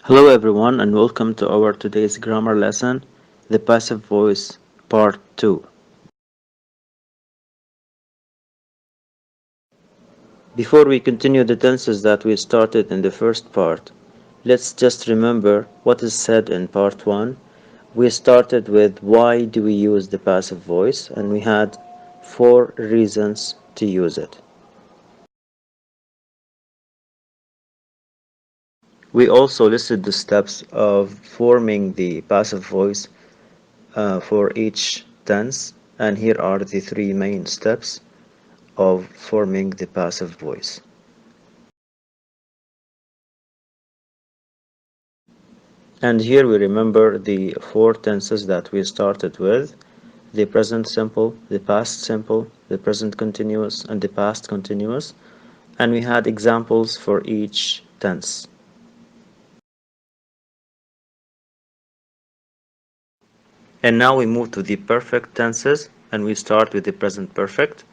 Hello everyone and welcome to our today's grammar lesson, the passive voice part 2. Before we continue the tenses that we started in the first part, let's just remember what is said in part 1. We started with why do we use the passive voice, and we had 4 reasons to use it. We also listed the steps of forming the passive voice for each tense, and here are the 3 main steps of forming the passive voice. And here we remember the 4 tenses that we started with: the present simple, the past simple, the present continuous, and the past continuous, and we had examples for each tense. And now we move to the perfect tenses, and we start with the present perfect.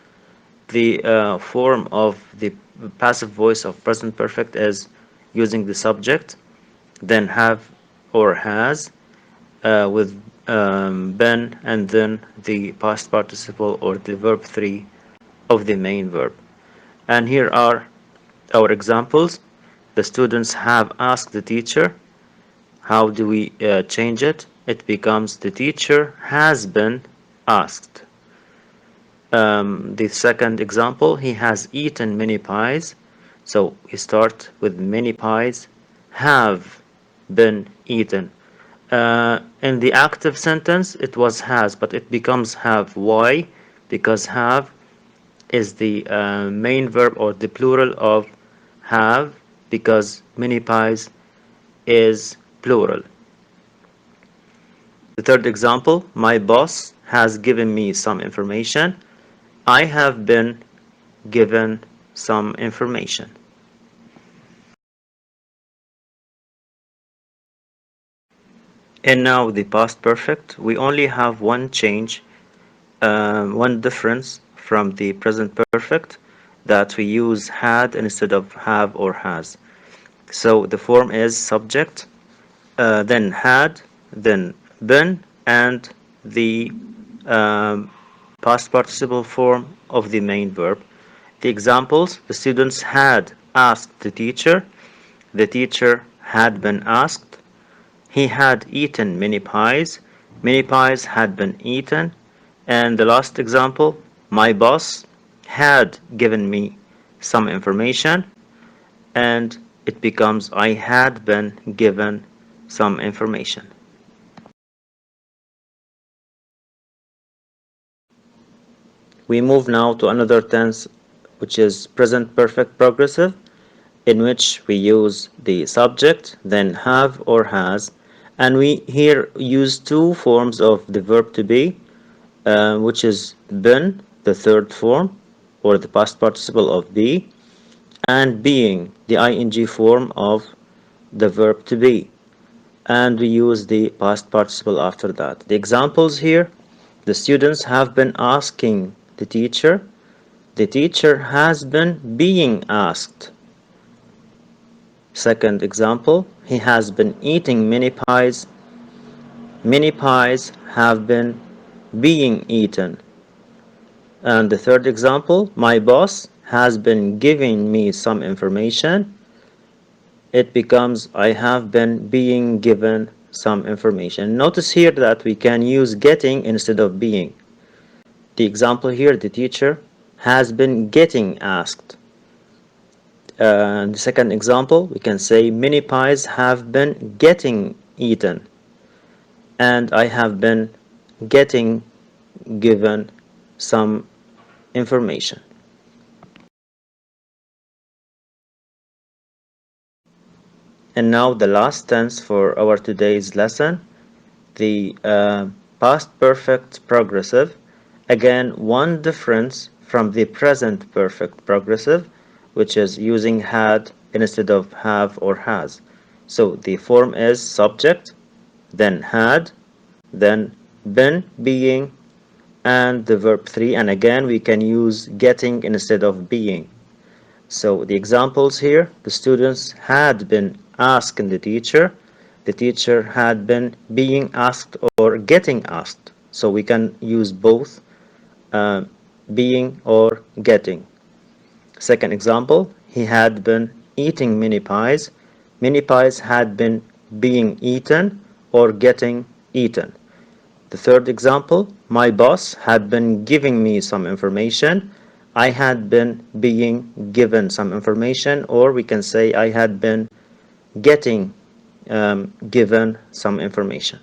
The form of the passive voice of present perfect is using the subject, then have or has, with been, and then the past participle or the verb 3 of the main verb. And here are our examples. The students have asked the teacher. How do we change it? It becomes the teacher has been asked. The second example, he has eaten many pies. So we start with many pies have been eaten. In the active sentence, it was has, but it becomes have. Why? Because have is the main verb or the plural of have, because many pies is plural. The third example, my boss has given me some information. I have been given some information. And now the past perfect, we only have one change, one difference from the present perfect, that we use had instead of have or has. So the form is subject, then had, then been, and the past participle form of the main verb. The examples, the students had asked the teacher had been asked, he had eaten many pies had been eaten, and the last example, my boss had given me some information, and it becomes I had been given some information. We move now to another tense, which is present perfect progressive, in which we use the subject, then have or has, and we here use 2 forms of the verb to be, which is been, the third form, or the past participle of be, and being, the ing form of the verb to be, and we use the past participle after that. The examples here, the students have been asking the teacher has been being asked. Second example, he has been eating many pies have been being eaten. And the third example, my boss has been giving me some information. It becomes I have been being given some information. Notice here that we can use getting instead of being. The example here, the teacher has been getting asked. The second example, we can say many pies have been getting eaten, and I have been getting given some information. And now the last tense for our today's lesson, the past perfect progressive. Again, one difference from the present perfect progressive, which is using had instead of have or has. So the form is subject, then had, then been, being, and the verb 3, and again we can use getting instead of being. So the examples here, the students had been asking the teacher The teacher had been being asked or getting asked. So we can use both uh, being or getting. Second example, he had been eating mini pies. Mini pies had been being eaten or getting eaten. The third example, my boss had been giving me some information. I had been being given some information, or we can say I had been getting given some information.